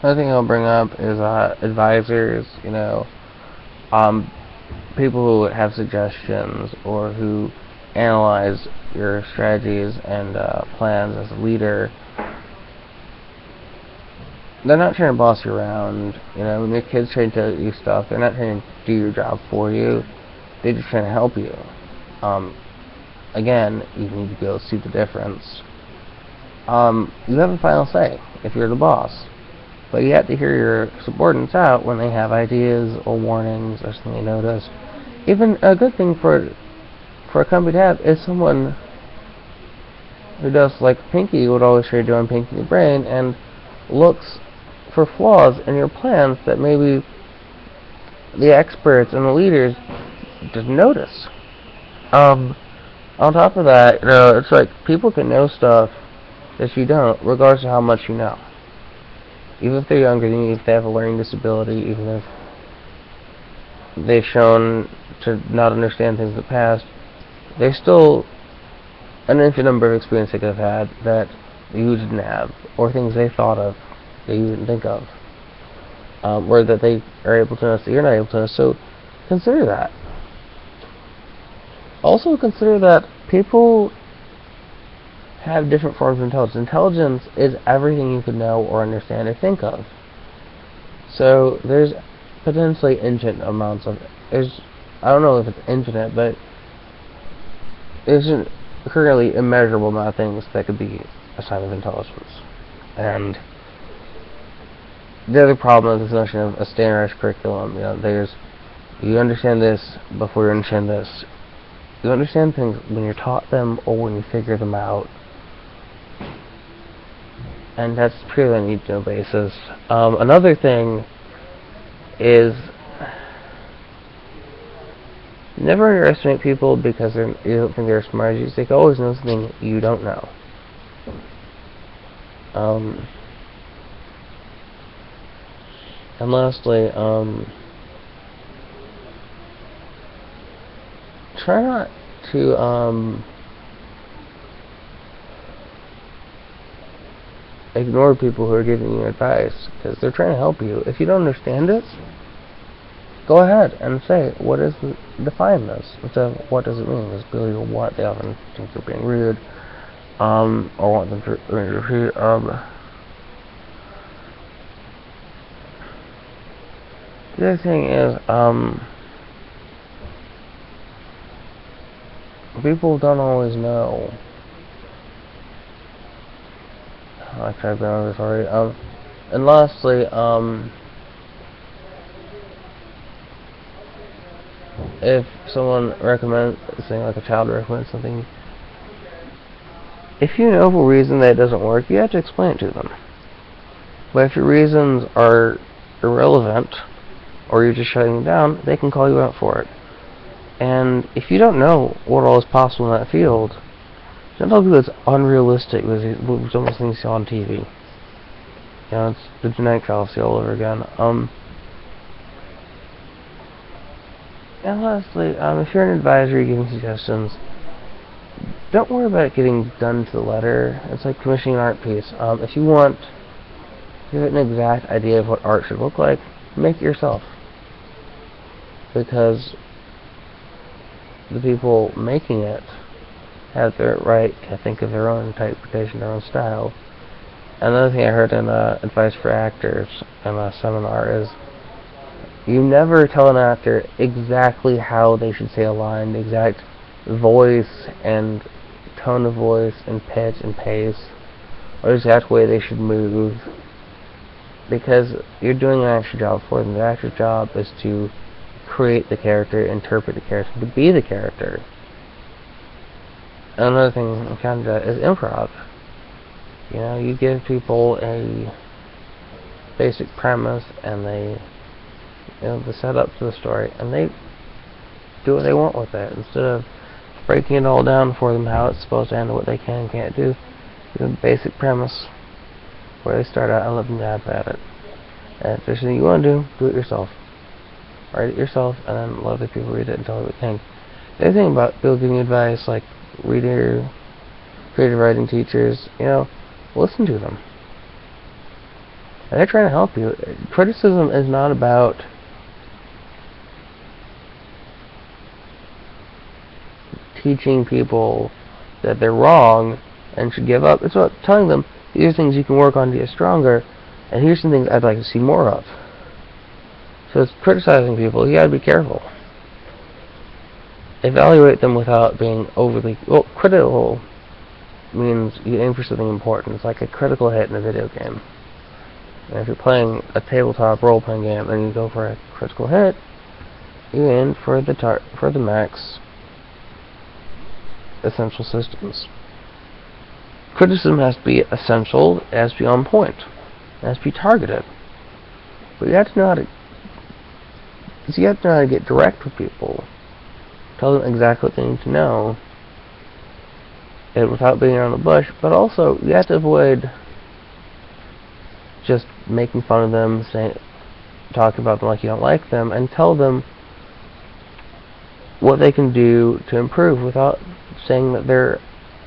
Another thing I'll bring up is advisors, um, people who have suggestions or who analyze your strategies and plans as a leader. They're not trying to boss you around. When your kids try to tell you stuff, they're not trying to do your job for you. They're just trying to help you. Um, Again, you need to be able to see the difference. You have a final say if you're the boss, but you have to hear your subordinates out when they have ideas or warnings or something they notice. Even a good thing for a company to have is someone who does like Pinky would always try to do on Pinky the Brain and looks for flaws in your plans that maybe the experts and the leaders didn't notice. On top of that, it's like people can know stuff that you don't, regardless of how much you know. Even if they're younger than you, if they have a learning disability, even if they've shown to not understand things in the past, there's still an infinite number of experience they could have had that you didn't have, or things they thought of that you didn't think of, or that they are able to notice that you're not able to notice. So consider that. Also consider that people have different forms of intelligence. Intelligence is everything you could know or understand or think of. So there's potentially infinite amounts of I don't know if it's infinite, but there's a currently immeasurable amount of things that could be a sign of intelligence. And the other problem is this notion of a standardized curriculum. You understand this before you understand this. You understand things when you're taught them or when you figure them out. And that's purely on a need-to-know basis. Another thing is never underestimate people because you don't think they're smart as you. They can always know something you don't know. And lastly, try not to ignore people who are giving you advice because they're trying to help you. If you don't understand it, go ahead and say, define this. Instead of what does it mean? It's really what they often think you're being rude, or want them to repeat. The other thing is, people don't always know. I tried to be on this already. And lastly, if someone recommends, saying like a child recommends something, if you know for a reason that it doesn't work, you have to explain it to them. But if your reasons are irrelevant, or you're just shutting them down, they can call you out for it. And if you don't know what all is possible in that field, don't tell people it's unrealistic because it's almost things you see on TV. It's the genetic fallacy all over again. And lastly, if you're an advisor giving suggestions, don't worry about it getting done to the letter. It's like commissioning an art piece. If you have an exact idea of what art should look like, make it yourself. Because the people making it have the right to think of their own interpretation, their own style. Another thing I heard in Advice for Actors in a seminar is you never tell an actor exactly how they should say a line, the exact voice and tone of voice and pitch and pace, or the exact way they should move, because you're doing an actor's job for them. The actor's job is to create the character, interpret the character, to be the character. Another thing kind of that is improv. You give people a basic premise and the setup to the story, and they do what they want with it. Instead of breaking it all down for them how it's supposed to end, what they can and can't do, give them a basic premise where they start out and let them have at it. And if there's anything you want to do it yourself. Write it yourself, and then let other people read it and tell you what they think. The other thing about people giving advice, like creative writing teachers, listen to them. And they're trying to help you. Criticism is not about teaching people that they're wrong and should give up. It's about telling them, here's things you can work on to get stronger, and here's some things I'd like to see more of. So it's criticizing people. You gotta be careful. Evaluate them without being overly... Well, critical means you aim for something important. It's like a critical hit in a video game. And if you're playing a tabletop role-playing game and you go for a critical hit, you aim for the max essential systems. Criticism has to be essential. It has to be on point. It has to be targeted. But you have to know how to get direct with people. Tell them exactly what they need to know, and without beating around the bush. But also, you have to avoid just making fun of them, talking about them like you don't like them, and tell them what they can do to improve without saying that they're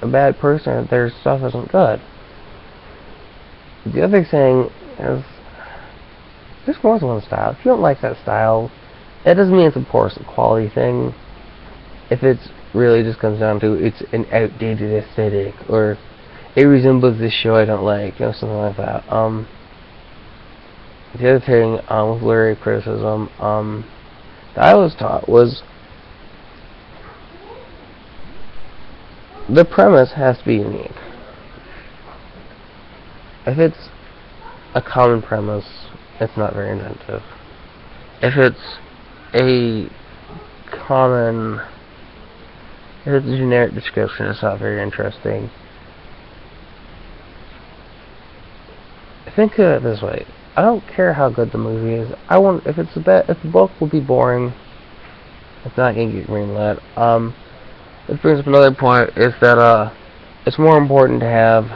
a bad person or their stuff isn't good. The other thing is, there's more than one style. If you don't like that style, it doesn't mean it's a poor quality thing. If it's really just comes down to it's an outdated aesthetic, or it resembles this show I don't like, something like that. The other thing with literary criticism that I was taught was the premise has to be unique. If it's a common premise, it's not very inventive. If it's a generic description, it's not very interesting. Think of it this way. I don't care how good the movie is. If the book will be boring, it's not going to get greenlit. This brings up another point, is that it's more important to have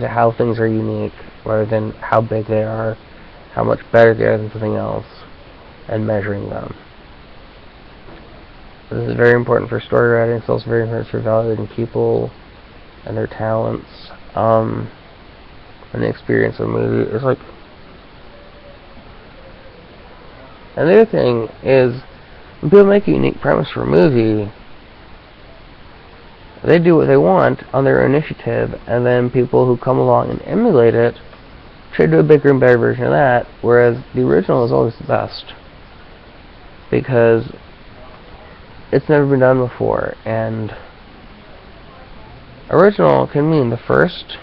how things are unique, rather than how big they are, how much better they are than something else, and measuring them. This is very important for story writing. It's also very important for evaluating people and their talents, and the experience of a movie. It's like, and the other thing is, when people make a unique premise for a movie, they do what they want on their initiative, and then people who come along and emulate it try to do a bigger and better version of that, whereas the original is always the best, because it's never been done before. And original can mean the first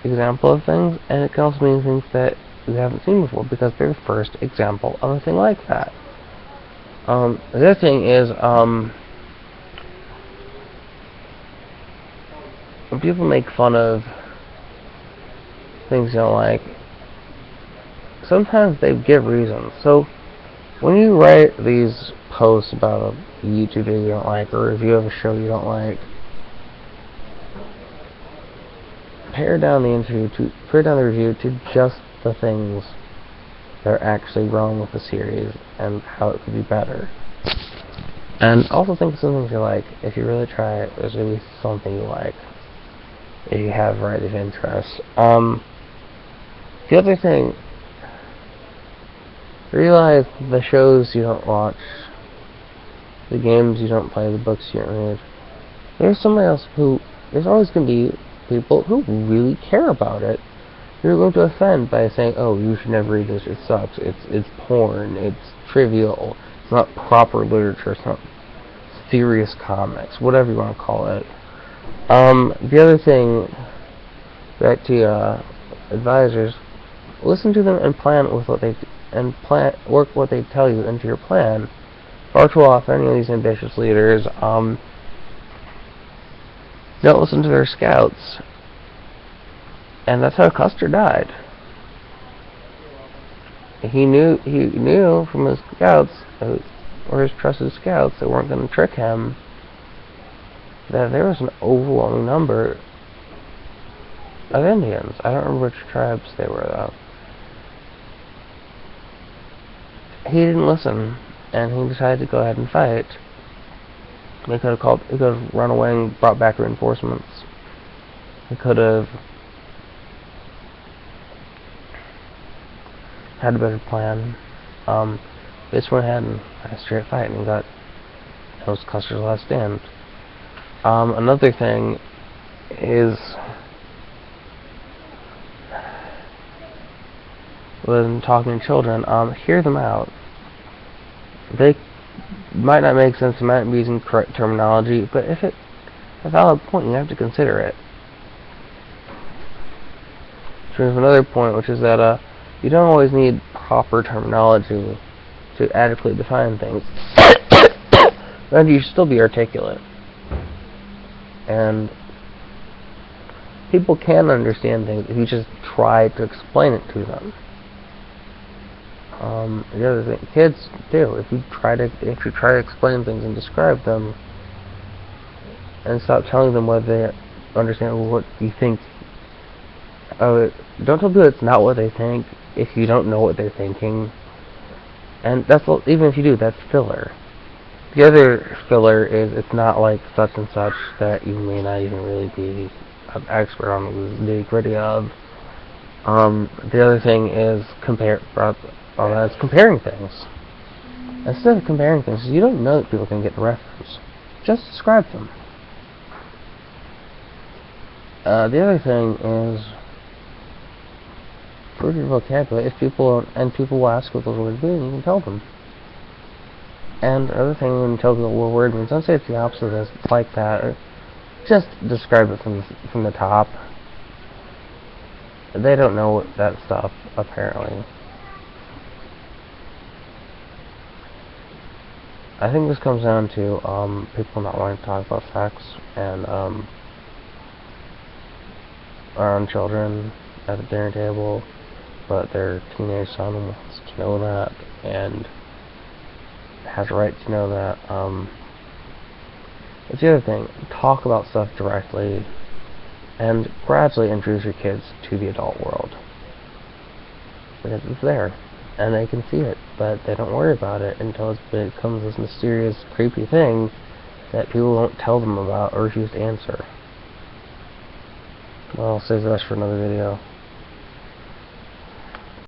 example of things, and it can also mean things that you haven't seen before, because they're the first example of a thing like that. The other thing is, when people make fun of things you don't like, sometimes they give reasons. So when you write these posts about a YouTube video you don't like, or a review of a show you don't like, pare down the review to just the things that are actually wrong with the series and how it could be better. And also think of some things you like. If you really try it, there's going to be something you like, if you have a variety of interests. The other thing, realize the shows you don't watch, the games you don't play, the books you don't read, there's always going to be people who really care about it. You're going to offend by saying, oh, you should never read this, it sucks, it's porn, it's trivial, it's not proper literature, it's not serious comics, whatever you want to call it. The other thing, back to advisors, listen to them and work what they tell you into your plan. Far too often, any of these ambitious leaders don't listen to their scouts, and that's how Custer died. He knew from his scouts, or his trusted scouts, that weren't going to trick him, that there was an overwhelming number of Indians. I don't remember which tribes they were, though. He didn't listen, and he decided to go ahead and fight. He could have run away and brought back reinforcements. We could have had a better plan. This one had a straight fight and got those Custer's last stand. Another thing is when talking to children, hear them out. They might not make sense, they might not be using correct terminology, but if it's a valid point, you have to consider it. Which brings another point, which is that you don't always need proper terminology to adequately define things. And you should still be articulate. And people can understand things if you just try to explain it to them. The other thing, kids do. If you try to explain things and describe them, and stop telling them whether they understand what you think. Don't tell people it's not what they think if you don't know what they're thinking. And that's even if you do, that's filler. The other filler is it's not like such and such that you may not even really be an expert on the nitty-gritty of. The other thing is comparing things. Instead of comparing things, you don't know that people can get the reference. Just describe them. The other thing is prove your vocabulary. If people will ask what those words mean, you can tell them. And the other thing, when you tell people what a word means, don't say it's the opposite of this. It's like that. Or just describe it from the top. They don't know that stuff, apparently. I think this comes down to people not wanting to talk about sex and around children at the dinner table, but their teenage son wants to know that and has a right to know that. That's the other thing. Talk about stuff directly and gradually introduce your kids to the adult world. Because it's there. And they can see it, but they don't worry about it until it becomes this mysterious, creepy thing that people won't tell them about or refuse to answer. Well, I'll save the rest for another video.